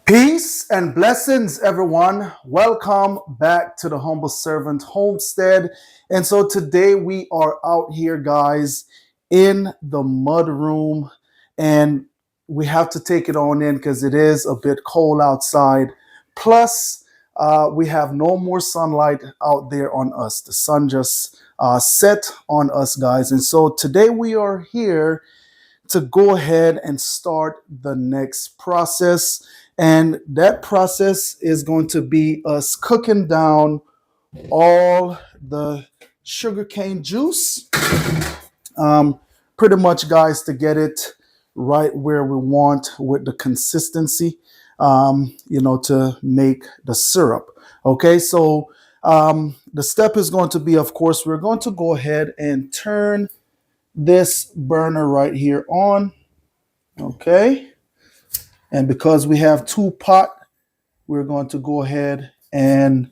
Peace and blessings, everyone. Welcome back to the Humble Servant Homestead. And so today we are out here, guys, in the mud room, and we have to take it on in because it is a bit cold outside. Plus, we have no more sunlight out there on us. The sun just set on us, guys. And so today we are here to go ahead and start the next process. And that process is going to be us cooking down all the sugarcane juice, pretty much, guys, to get it right where we want with the consistency, to make the syrup. Okay, so the step is going to be, of course, we're going to go ahead and turn this burner right here on. Okay, and because we have two pot, we're going to go ahead and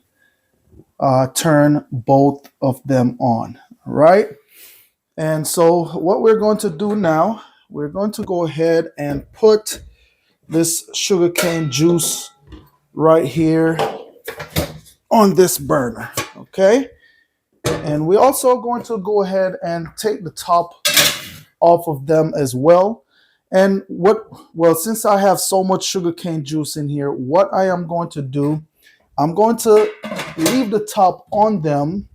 turn both of them on. All right, and so what we're going to do now, we're going to go ahead and put this sugarcane juice right here on this burner. Okay, and we're also going to go ahead and take the top off of them as well. And since I have so much sugarcane juice in here, what I am going to do, I'm going to leave the top on them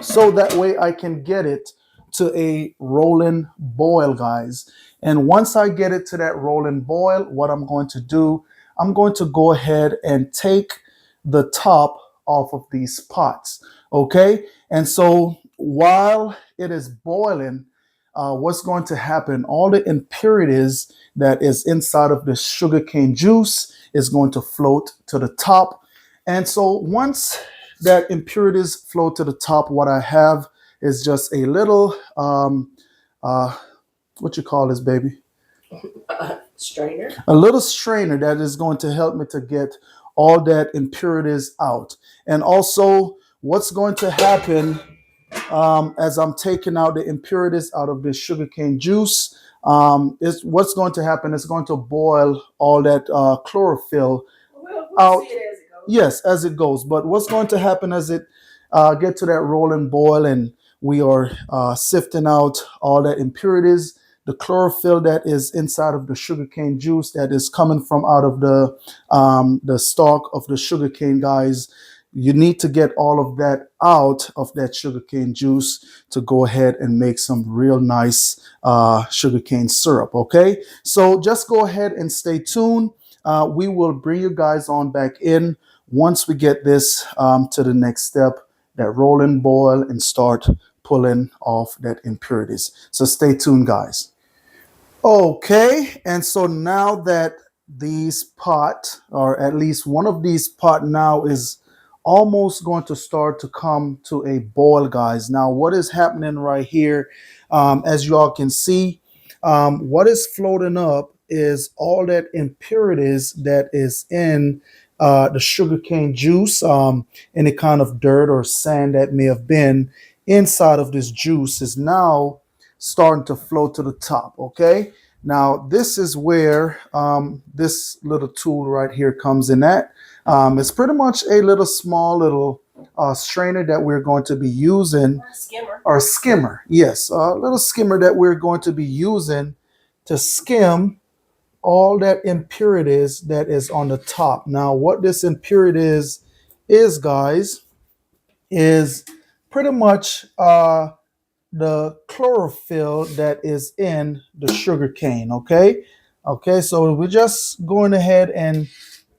so that way I can get it to a rolling boil, guys. And once I get it to that rolling boil, what I'm going to do, I'm going to go ahead and take the top off of these pots. Okay, and so while it is boiling, what's going to happen, all the impurities that is inside of the sugarcane juice is going to float to the top. And so once that impurities float to the top, what I have is just a little what you call this, baby? Strainer. A little strainer that is going to help me to get all that impurities out. And also what's going to happen, as I'm taking out the impurities out of the sugarcane juice, is what's going to happen is going to boil all that chlorophyll out. See it as it goes. Yes, as it goes. But what's going to happen as it get to that rolling boil and we are sifting out all that impurities, the chlorophyll that is inside of the sugarcane juice that is coming from out of the stalk of the sugarcane, guys. You need to get all of that out of that sugarcane juice to go ahead and make some real nice sugarcane syrup. Okay, so just go ahead and stay tuned. We will bring you guys on back in once we get this to the next step, that rolling boil, and start pulling off that impurities. So stay tuned, guys. Okay, and so now that these pot, or at least one of these pot now, is almost going to start to come to a boil, guys. Now what is happening right here, as you all can see, what is floating up is all that impurities that is in the sugarcane juice, any kind of dirt or sand that may have been inside of this juice is now starting to float to the top. Okay, now this is where this little tool right here comes in at. It's pretty much a little small little strainer that we're going to be using, or skimmer. Yes, a little skimmer that we're going to be using to skim all that impurities that is on the top. Now what this impurities is, guys, is pretty much the chlorophyll that is in the sugar cane. Okay, so we're just going ahead and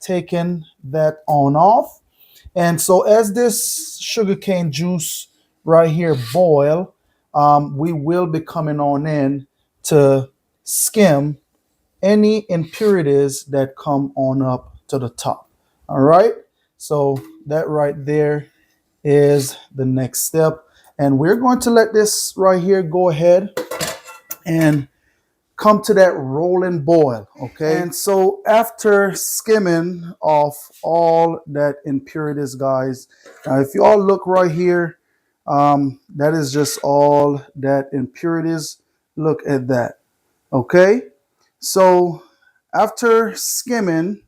taking that on off. And so as this sugarcane juice right here boil, we will be coming on in to skim any impurities that come on up to the top. All right, so that right there is the next step, and we're going to let this right here go ahead and come to that rolling boil. Okay, and so after skimming off all that impurities, guys, now if you all look right here, that is just all that impurities. Look at that. Okay, so after skimming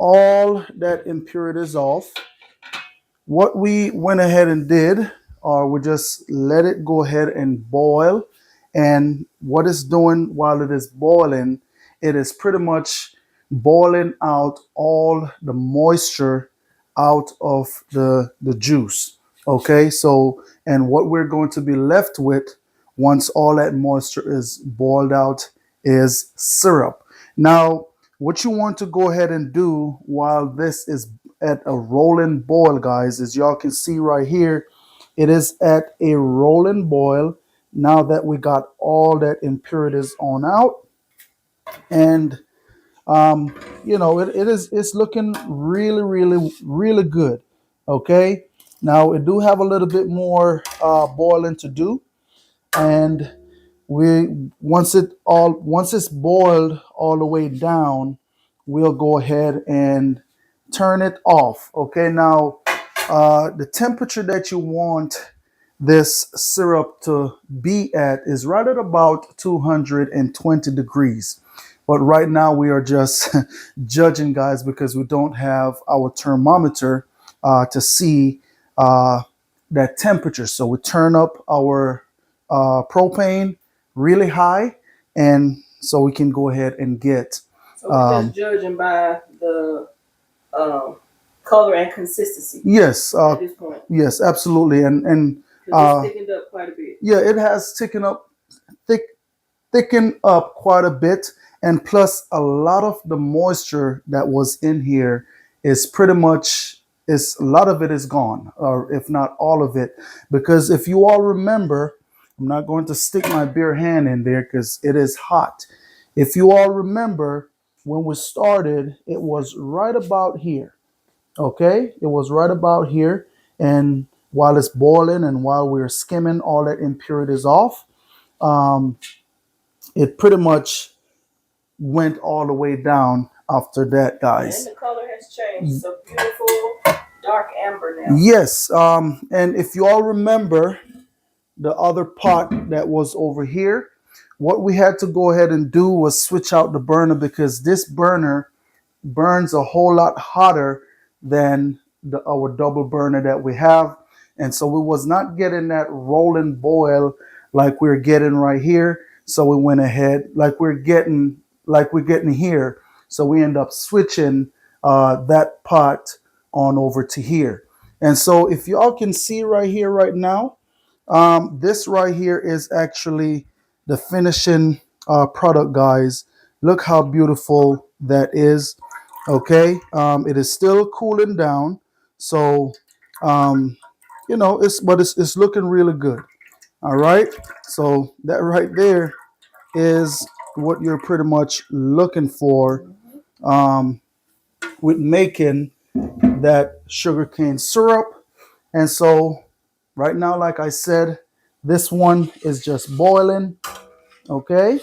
all that impurities off, what we went ahead and did, or we just let it go ahead and boil. And what it's doing while it is boiling, it is pretty much boiling out all the moisture out of the juice. Okay, so and what we're going to be left with once all that moisture is boiled out is syrup. Now, what you want to go ahead and do while this is at a rolling boil, guys, as y'all can see right here, it is at a rolling boil now that we got all that impurities on out. And it's looking really, really, really good. Okay, now it do have a little bit more boiling to do. And we once it's boiled all the way down, we'll go ahead and turn it off. Okay, now the temperature that you want this syrup to be at is right at about 220 degrees. But right now we are just judging, guys, because we don't have our thermometer to see that temperature. So we turn up our propane really high, and so we can go ahead and get. So we're just judging by the color and consistency Yes, at this point. yes, absolutely, and Because it's thickened up quite a bit. yeah, it has thickened up quite a bit, and plus a lot of the moisture that was in here is pretty much is a lot of it is gone, or if not all of it, because if you all remember, I'm not going to stick my bare hand in there because it is hot. If you all remember, when we started, it was right about here. Okay, it was right about here, and while it's boiling and while we're skimming all that impurities off, um, it pretty much went all the way down after that, guys. And the color has changed. It's a beautiful dark amber now. Yes, and if you all remember the other pot that was over here, what we had to go ahead and do was switch out the burner because this burner burns a whole lot hotter than our double burner that we have. And so we was not getting that rolling boil like we're getting right here. So we went ahead like we're getting here. So we end up switching that pot on over to here. And so if y'all can see right here right now, this right here is actually the finishing product, guys. Look how beautiful that is. Okay, it is still cooling down, so it's looking really good. All right, so that right there is what you're pretty much looking for with making that sugarcane syrup. And so right now, like I said, this one is just boiling. Okay,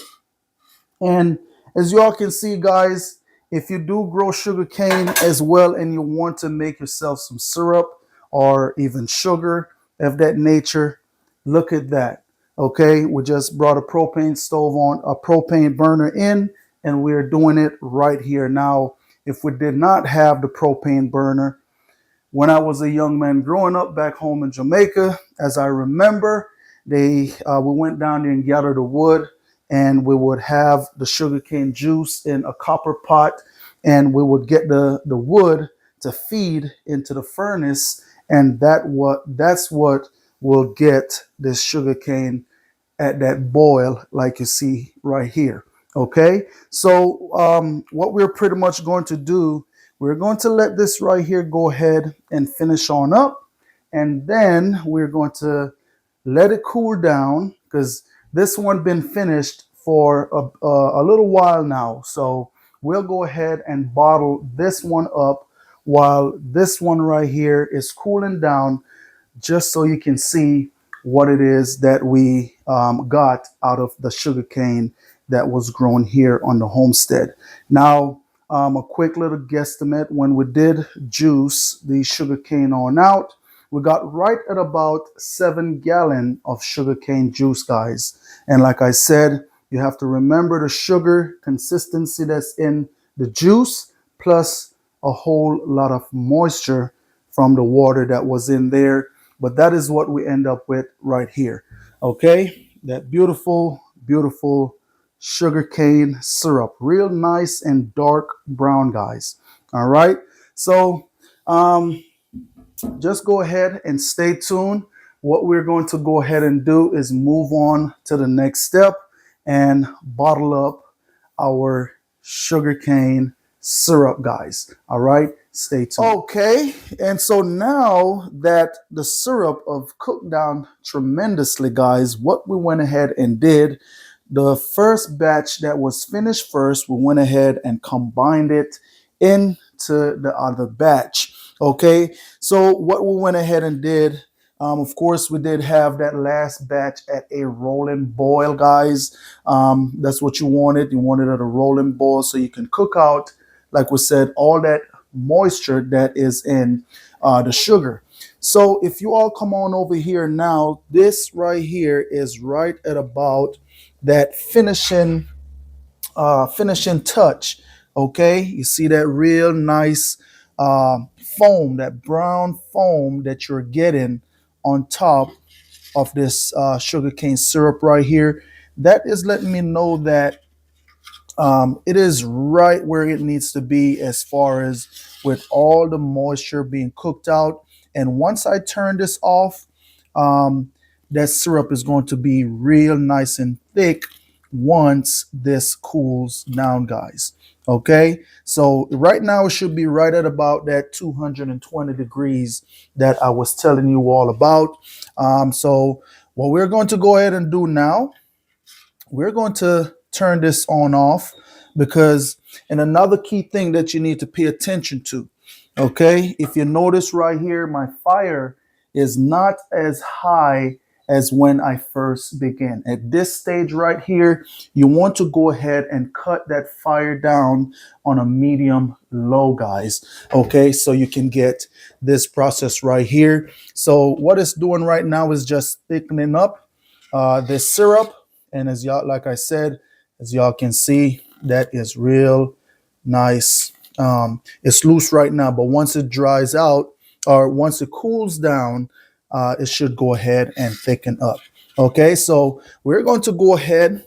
and as you all can see, guys, if you do grow sugarcane as well and you want to make yourself some syrup or even sugar of that nature, look at that. Okay, we just brought a propane stove on, a propane burner in, and we're doing it right here. Now, if we did not have the propane burner, when I was a young man growing up back home in Jamaica, as I remember, we went down there and gathered the wood, and we would have the sugarcane juice in a copper pot, and we would get the wood to feed into the furnace, and that's what will get this sugarcane at that boil like you see right here. Okay, so what we're pretty much going to do, we're going to let this right here go ahead and finish on up, and then we're going to let it cool down because this one been finished for a little while now. So we'll go ahead and bottle this one up while this one right here is cooling down, just so you can see what it is that we got out of the sugarcane that was grown here on the homestead. Now, a quick little guesstimate, when we did juice the sugarcane on out, we got right at about 7 gallons of sugarcane juice, guys. And like I said, you have to remember the sugar consistency that's in the juice plus a whole lot of moisture from the water that was in there. But that is what we end up with right here. Okay, that beautiful, beautiful sugarcane syrup, real nice and dark brown, guys. All right, so um, just go ahead and stay tuned. What we're going to go ahead and do is move on to the next step and bottle up our sugarcane syrup, guys. All right, stay tuned. Okay, and so now that the syrup have cooked down tremendously, guys, what we went ahead and did, the first batch that was finished first, we went ahead and combined it into the other batch. Okay, so what we went ahead and did, of course, we did have that last batch at a rolling boil, guys. That's what you wanted. You wanted it at a rolling boil so you can cook out, like we said, all that moisture that is in the sugar. So if you all come on over here now, this right here is right at about that finishing touch. Okay, you see that real nice uh, foam, that brown foam that you're getting on top of this sugarcane syrup right here. That is letting me know that it is right where it needs to be as far as with all the moisture being cooked out. And once I turn this off, um, that syrup is going to be real nice and thick once this cools down, guys. Okay, so right now it should be right at about that 220 degrees that I was telling you all about. So what we're going to go ahead and do now, we're going to turn this on off because, and another key thing that you need to pay attention to, okay, if you notice right here, my fire is not as high as when I first began. At this stage right here, you want to go ahead and cut that fire down on a medium low, guys. Okay, so you can get this process right here. So what it's doing right now is just thickening up this syrup. And as y'all, like I said, as y'all can see, that is real nice. It's loose right now, but once it dries out or once it cools down, it should go ahead and thicken up. Okay, so we're going to go ahead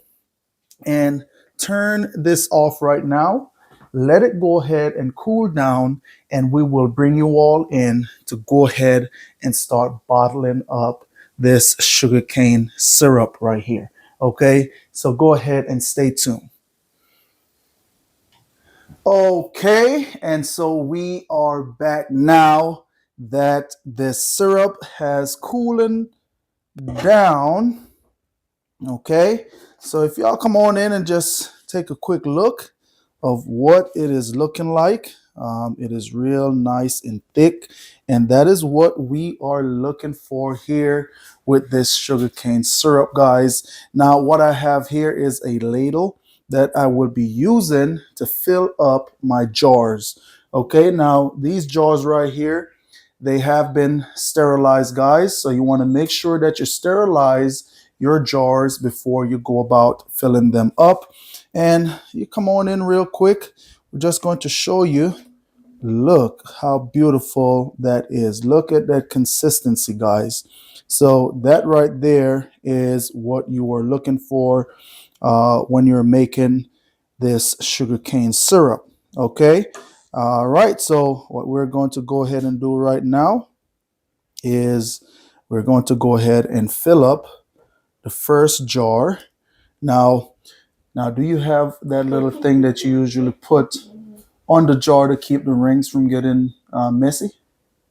and turn this off right now. Let it go ahead and cool down, and we will bring you all in to go ahead and start bottling up this sugarcane syrup right here. Okay, so go ahead and stay tuned. Okay, and so we are back now that the syrup has cooled down. Okay, so if y'all come on in and just take a quick look of what it is looking like. It is real nice and thick, and that is what we are looking for here with this sugarcane syrup, guys. Now, what I have here is a ladle that I will be using to fill up my jars. Okay, now these jars right here, they have been sterilized, guys. So you want to make sure that you sterilize your jars before you go about filling them up. And you come on in real quick. We're just going to show you. Look how beautiful that is. Look at that consistency, guys. So that right there is what you are looking for when you're making this sugarcane syrup. Okay. All right. So what we're going to go ahead and do right now is we're going to go ahead and fill up the first jar. Now, do you have that little thing that you usually put on the jar to keep the rings from getting messy?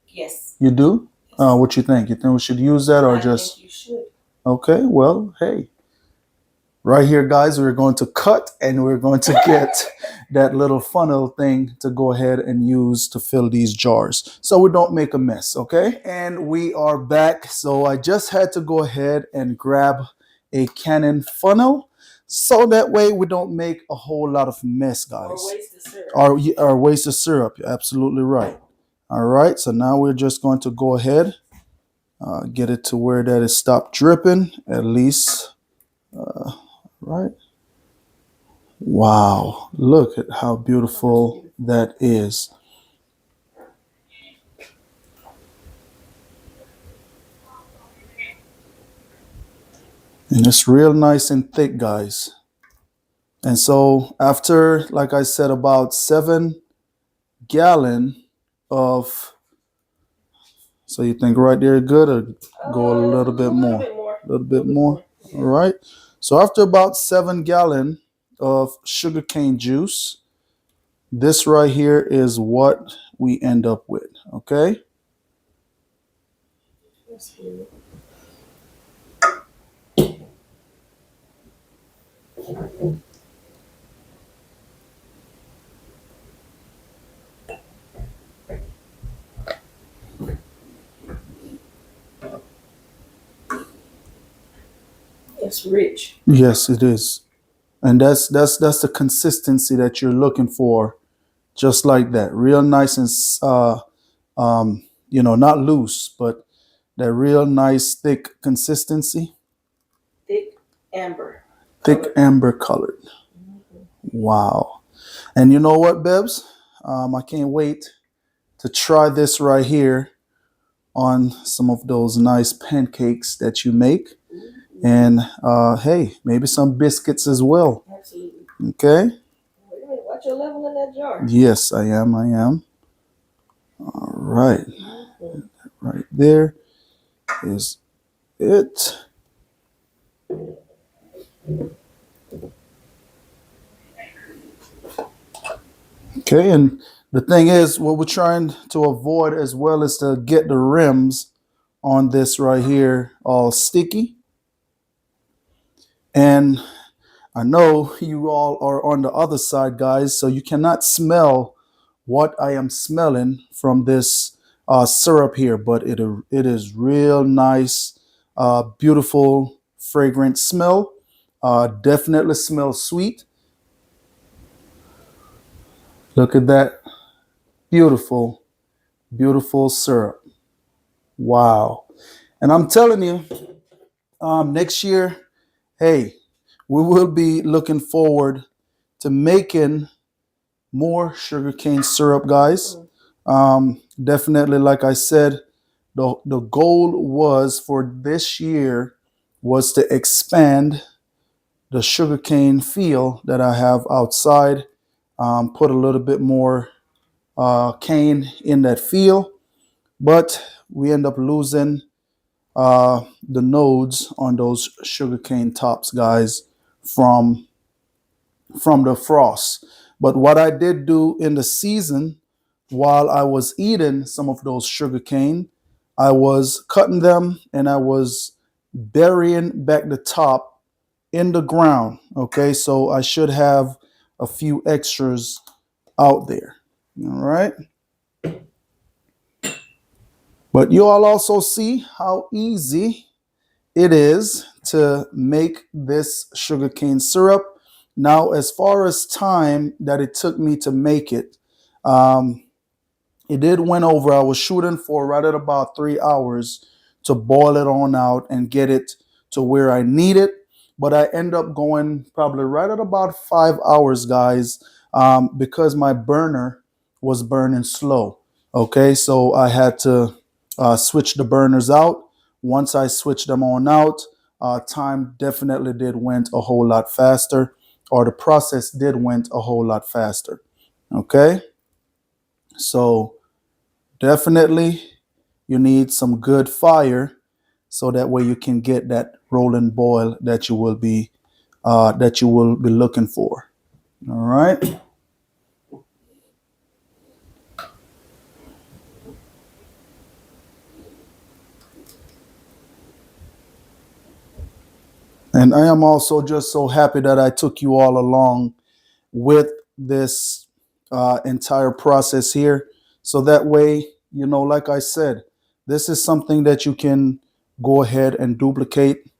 Yes. You do? Yes. What you think? You think we should use that or I just? think you should. Okay, well, hey. Right here, guys, we're going to cut and we're going to get that little funnel thing to go ahead and use to fill these jars so we don't make a mess, okay? And we are back. So I just had to go ahead and grab a Canon funnel so that way we don't make a whole lot of mess, guys. Or waste the syrup. Or waste of syrup. You're absolutely right. All right, so now we're just going to go ahead, get it to where that is stopped dripping, at least. Right. Wow. Look at how beautiful that is. And it's real nice and thick, guys. And so after, like I said, about 7 gallon of, so you think right there good, or go a little bit more? A little bit more. All right. So after about 7 gallon of sugarcane juice, this right here is what we end up with. Okay. It's rich. Yes, it is. And that's the consistency that you're looking for, just like that. Real nice and not loose, but that real nice thick consistency. Thick amber. Thick amber colored. Wow. And you know what, Bebs? I can't wait to try this right here on some of those nice pancakes that you make. And hey, maybe some biscuits as well. Absolutely. Okay. Watch your level in that jar. Yes, I am. I am. All right. Right there is it. Okay, and the thing is, what we're trying to avoid as well is to get the rims on this right here all sticky. And I know you all are on the other side, guys, so you cannot smell what I am smelling from this syrup here, but it is real nice, beautiful, fragrant smell. Definitely smells sweet. Look at that beautiful, beautiful syrup. Wow. And I'm telling you, next year, hey, we will be looking forward to making more sugarcane syrup, guys. Definitely, like I said, the goal was for this year was to expand the sugarcane field that I have outside, put a little bit more cane in that field, but we end up losing the nodes on those sugarcane tops, guys, from the frost. But what I did do in the season, while I was eating some of those sugarcane, I was cutting them and I was burying back the top in the ground. Okay, so I should have a few extras out there. All right. But you all also see how easy it is to make this sugarcane syrup. Now, as far as time that it took me to make it, um, it did went over. I was shooting for right at about 3 hours to boil it on out and get it to where I need it. But I end up going probably right at about 5 hours, guys, because my burner was burning slow. Okay, so I had to switch the burners out. Once I switched them on out, time definitely did went a whole lot faster, or the process did went a whole lot faster. Okay, so definitely you need some good fire so that way you can get that rolling boil that you will be looking for. All right. And I am also just so happy that I took you all along with this entire process here. So that way, like I said, this is something that you can go ahead and duplicate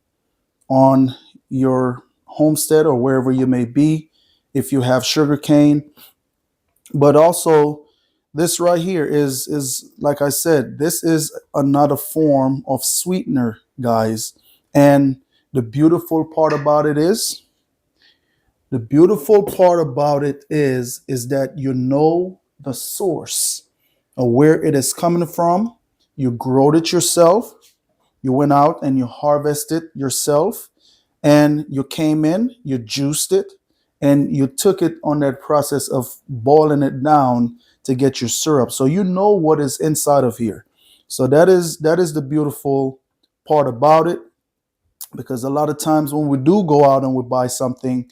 on your homestead or wherever you may be if you have sugar cane. But also, this right here is like I said, this is another form of sweetener, guys. And the beautiful part about it is the beautiful part about it is that you know the source of where it is coming from. You growed it yourself. You went out and you harvested yourself. and you came in, you juiced it, and you took it on that process of boiling it down to get your syrup. So you know what is inside of here. So that is the beautiful part about it, because a lot of times when we do go out and we buy something,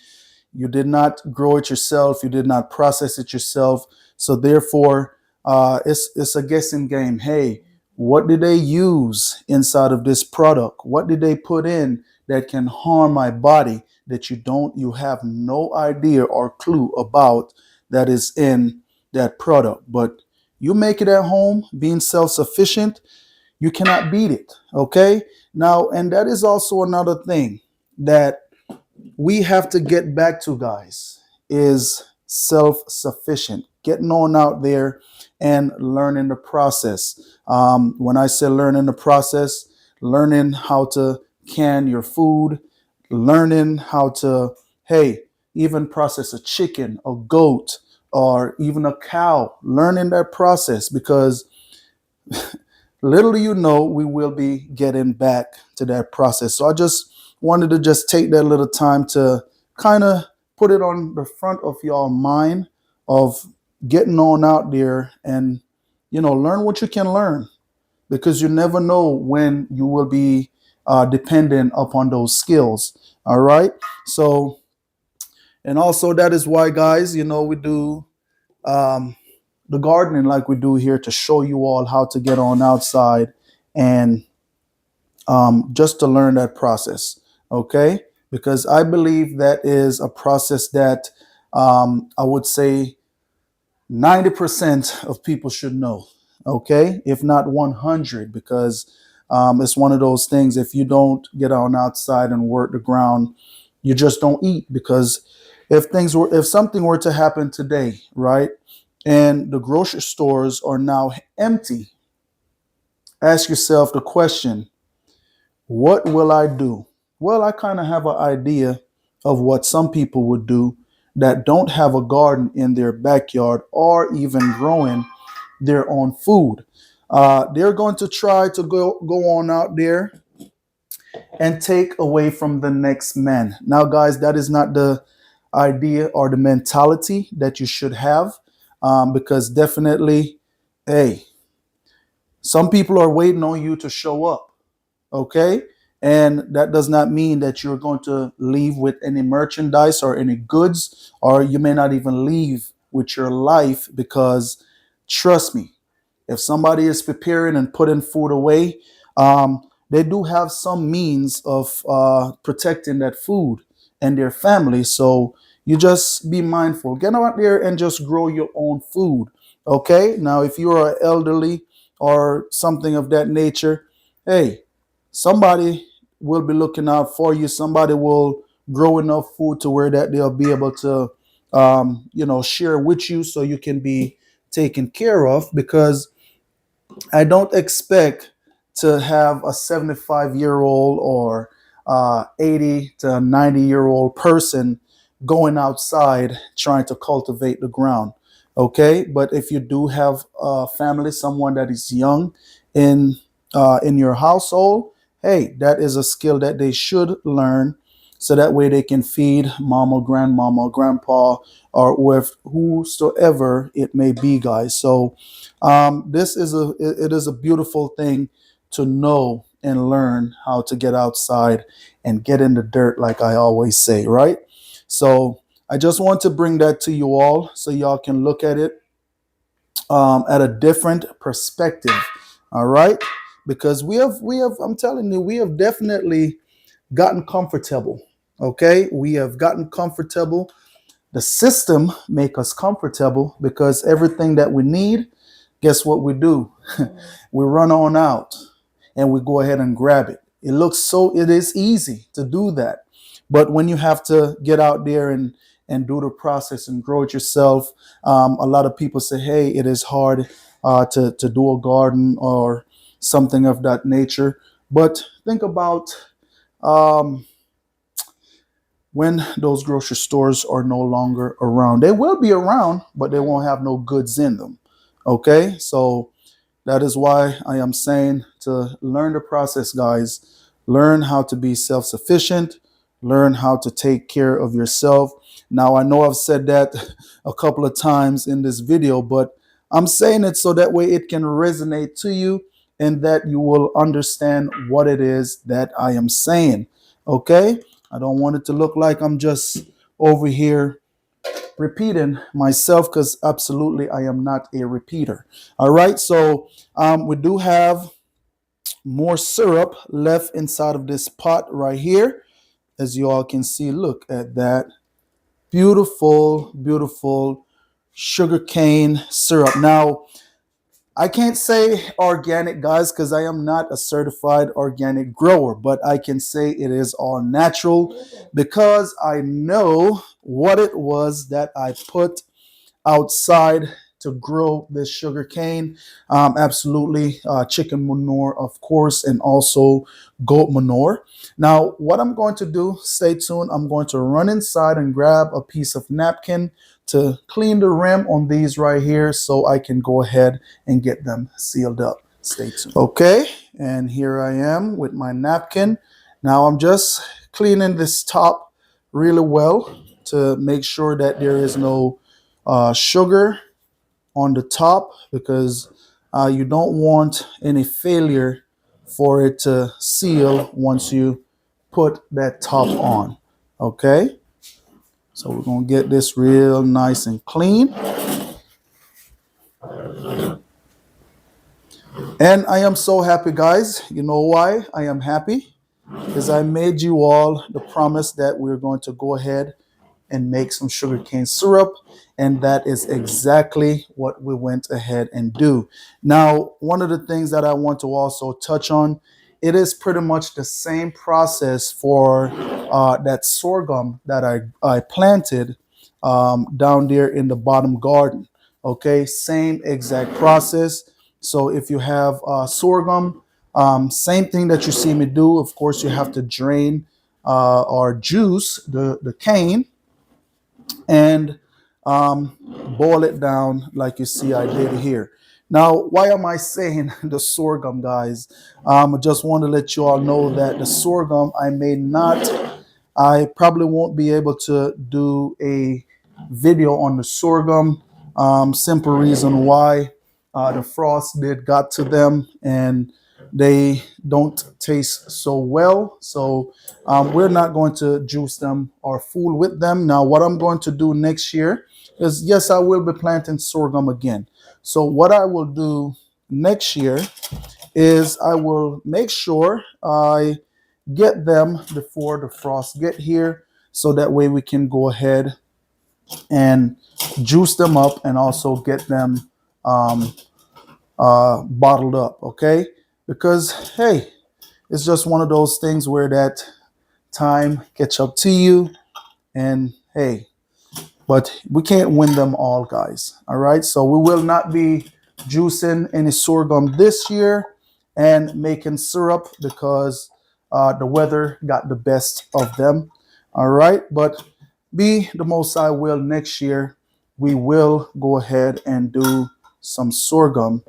you did not grow it yourself, you did not process it yourself. So therefore, it's a guessing game. Hey, what did they use inside of this product? What did they put in that can harm my body, that you have no idea or clue about, that is in that product? But you make it at home, being self-sufficient, you cannot beat it. Okay. Now, and that is also another thing that we have to get back to, guys, is self-sufficient, getting on out there and learning the process. When I say learning the process, learning how to can your food, learning how to, hey, even process a chicken, a goat, or even a cow, learning that process, because little do you know, we will be getting back to that process. So I just wanted to just take that little time to kind of put it on the front of your mind of getting on out there and, learn what you can learn, because you never know when you will be dependent upon those skills. All right. So, and also that is why, guys, we do um, the gardening like we do here, to show you all how to get on outside and just to learn that process. Okay. Because I believe that is a process that I would say 90% of people should know. Okay. If not 100, because it's one of those things. If you don't get on outside and work the ground, you just don't eat. Because if something were to happen today, right, and the grocery stores are now empty, ask yourself the question, what will I do? Well, I kind of have an idea of what some people would do that don't have a garden in their backyard or even growing their own food. They're going to try to go on out there and take away from the next man. Now, guys, that is not the idea or the mentality that you should have, because definitely, hey, some people are waiting on you to show up. Okay. And that does not mean that you're going to leave with any merchandise or any goods, or you may not even leave with your life, because trust me, if somebody is preparing and putting food away, they do have some means of protecting that food and their family. So you just be mindful. Get out there and just grow your own food. Okay. Now, if you are elderly or something of that nature, hey, somebody will be looking out for you. Somebody will grow enough food to where that they'll be able to, share with you, so you can be taken care of. Because I don't expect to have a 75-year-old or 80 to 90-year-old person going outside trying to cultivate the ground. Okay, but if you do have a family, someone that is young in your household, hey, that is a skill that they should learn, so that way they can feed mama, grandmama, grandpa, or with whosoever it may be, guys. So this is it is a beautiful thing to know and learn how to get outside and get in the dirt, like I always say, right? So I just want to bring that to you all, so y'all can look at it at a different perspective. All right, because we have I'm telling you, we have definitely gotten comfortable. Okay, we have gotten comfortable. The system make us comfortable, because everything that we need, guess what we do? We run on out and we go ahead and grab it. It is easy to do that. But when you have to get out there and do the process and grow it yourself, a lot of people say, hey, it is hard to do a garden or something of that nature. But think about um, when those grocery stores are no longer around. They will be around, but they won't have no goods in them. Okay, so that is why I am saying to learn the process, guys. Learn how to be self sufficient, learn how to take care of yourself. Now, I know I've said that a couple of times in this video, but I'm saying it so that way it can resonate to you and that you will understand what it is that I am saying. Okay? I don't want it to look like I'm just over here repeating myself, because absolutely I am not a repeater. All right, so we do have more syrup left inside of this pot right here. As you all can see, look at that beautiful, beautiful sugarcane syrup. Now, I can't say organic, guys, because I am not a certified organic grower, but I can say it is all natural because I know what it was that I put outside to grow this sugar cane. Absolutely, chicken manure, of course, and also goat manure. Now, what I'm going to do, stay tuned. I'm going to run inside and grab a piece of napkin to clean the rim on these right here so I can go ahead and get them sealed up. Stay tuned. Okay, and here I am with my napkin. Now I'm just cleaning this top really well to make sure that there is no sugar on the top, because you don't want any failure for it to seal once you put that top on. Okay, so we're gonna get this real nice and clean. And I am so happy, guys. You know why I am happy? Because I made you all the promise that we're going to go ahead and make some sugarcane syrup, and that is exactly what we went ahead and do. Now, one of the things that I want to also touch on, it is pretty much the same process for that sorghum that I planted down there in the bottom garden. Okay, same exact process. So if you have sorghum, same thing that you see me do. Of course, you have to drain or juice the cane and boil it down like you see I did here. Now, why am I saying the sorghum, guys? I just want to let you all know that the sorghum, I probably won't be able to do a video on the sorghum. Simple reason why the frost did got to them and they don't taste so well. So we're not going to juice them or fool with them. Now, what I'm going to do next year is, yes, I will be planting sorghum again. So what I will do next year is I will make sure I get them before the frost get here, so that way we can go ahead and juice them up and also get them um, bottled up. Okay, because hey, it's just one of those things where that time catch up to you, and hey, but we can't win them all, guys. All right, so we will not be juicing any sorghum this year and making syrup because the weather got the best of them. All right, but be the most I will next year. We will go ahead and do some sorghum.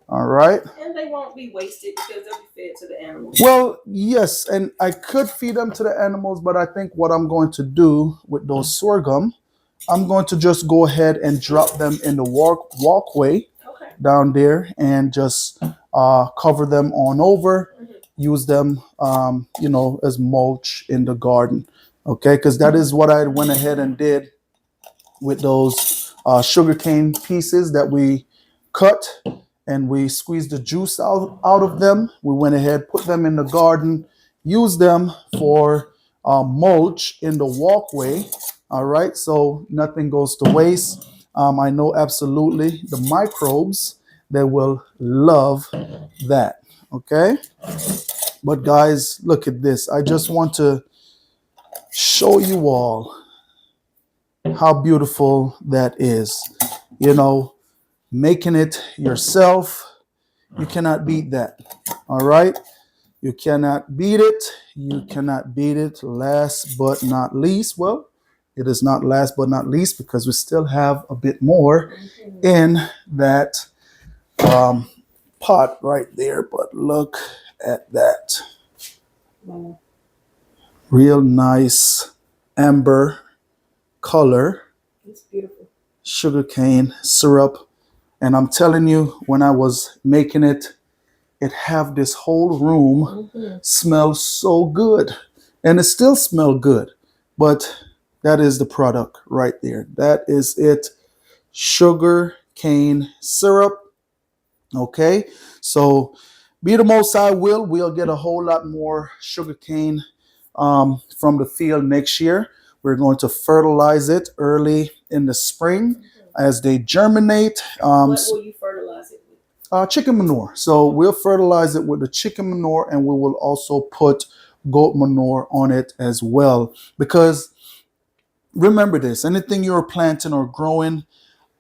All right. And they won't be wasted because they'll be fed to the animals. Well, yes, and I could feed them to the animals, but I think what I'm going to do with those sorghum, I'm going to just go ahead and drop them in the walkway Okay. down there and just cover them on over, use them, as mulch in the garden. Okay, because that is what I went ahead and did with those sugarcane pieces that we cut and we squeezed the juice out of them. We went ahead, put them in the garden, used them for mulch in the walkway. All right, so nothing goes to waste. I know absolutely the microbes, they will love that. Okay, but guys, look at this. I just want to show you all how beautiful that is. You know, making it yourself, you cannot beat that. All right, you cannot beat it. You cannot beat it. Last but not least, well, it is not last but not least because we still have a bit more in that um, pot right there. But look at that. Real nice amber color It's beautiful. sugarcane syrup. And I'm telling you, when I was making it, it have this whole room smell so good. And it still smell good. But that is the product right there. That is it. Sugar cane syrup. Okay. So be the most I will. We'll get a whole lot more sugar cane from the field next year. We're going to fertilize it early in the spring as they germinate. What will you fertilize it with? Chicken manure. So we'll fertilize it with the chicken manure, and we will also put goat manure on it as well. Because remember this: anything you're planting or growing,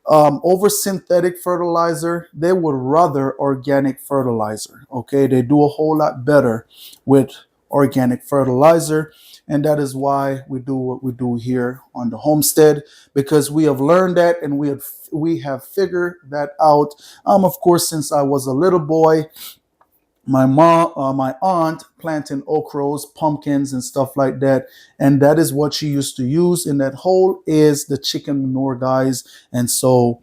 over synthetic fertilizer, they would rather organic fertilizer. Okay, they do a whole lot better with organic fertilizer, and that is why we do what we do here on the homestead, because we have learned that and we have figured that out. Of course, since I was a little boy, my aunt planting okras, pumpkins, and stuff like that, and that is what she used to use in that hole is the chicken manure, guys. And so,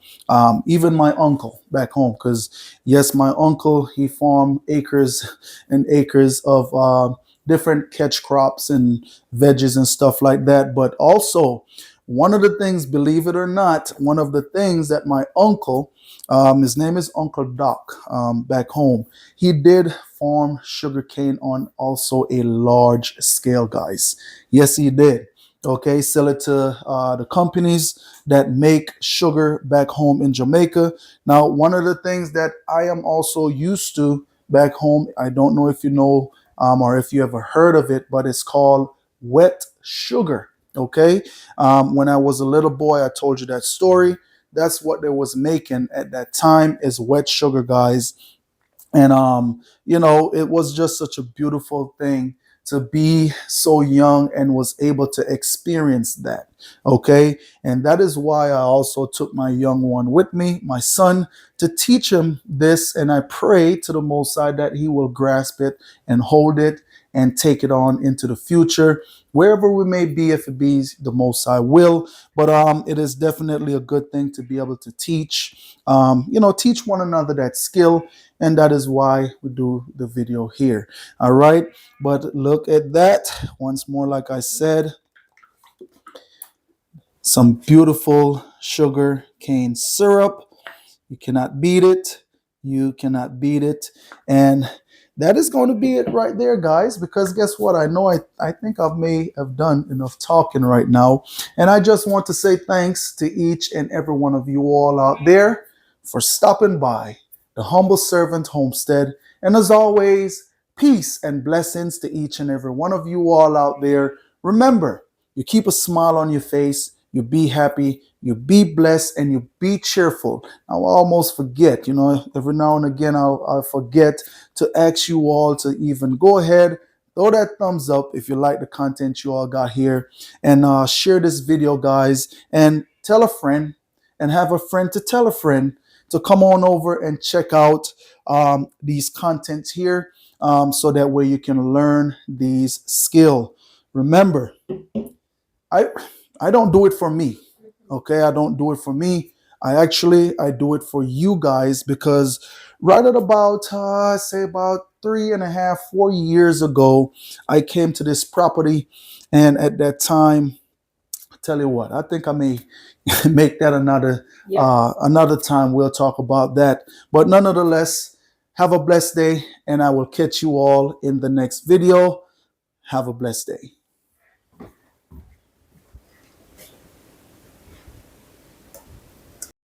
even my uncle back home, because yes, my uncle, he farmed acres and acres of different catch crops and veggies and stuff like that. But also, one of the things, believe it or not, one of the things that my uncle, his name is Uncle Doc, back home, he did farm sugarcane on also a large scale, guys. Yes, he did. Okay, sell it to the companies that make sugar back home in Jamaica. Now, one of the things that I am also used to back home, I don't know if you know, or if you ever heard of it, but it's called wet sugar. Okay, when I was a little boy, I told you that story. That's what they was making at that time, is wet sugar, guys. And it was just such a beautiful thing to be so young and was able to experience that. Okay, and that is why I also took my young one with me, my son, to teach him this. And I pray to the Most High that he will grasp it and hold it and take it on into the future, wherever we may be, if it be the Most High will. But it is definitely a good thing to be able to teach, teach one another that skill, and that is why we do the video here. All right, but look at that once more. Like I said, some beautiful sugar cane syrup. You cannot beat it. You cannot beat it. And that is going to be it right there, guys, because guess what? I know I think I may have done enough talking right now. And I just want to say thanks to each and every one of you all out there for stopping by the Humble Servant Homestead. And as always, peace and blessings to each and every one of you all out there. Remember, you keep a smile on your face, you be happy, you be blessed, and you be cheerful. I almost forget, every now and again I'll forget to ask you all to even go ahead, throw that thumbs up if you like the content you all got here, and share this video, guys, and tell a friend, and have a friend to tell a friend to come on over and check out these contents here, so that way you can learn these skill. Remember, I I don't do it for me. Okay, I don't do it for me. I do it for you guys, because right at about say about 3.5, 4 years ago, I came to this property, and at that time, tell you what, I think I may make that another time. We'll talk about that. But nonetheless, have a blessed day, and I will catch you all in the next video. Have a blessed day.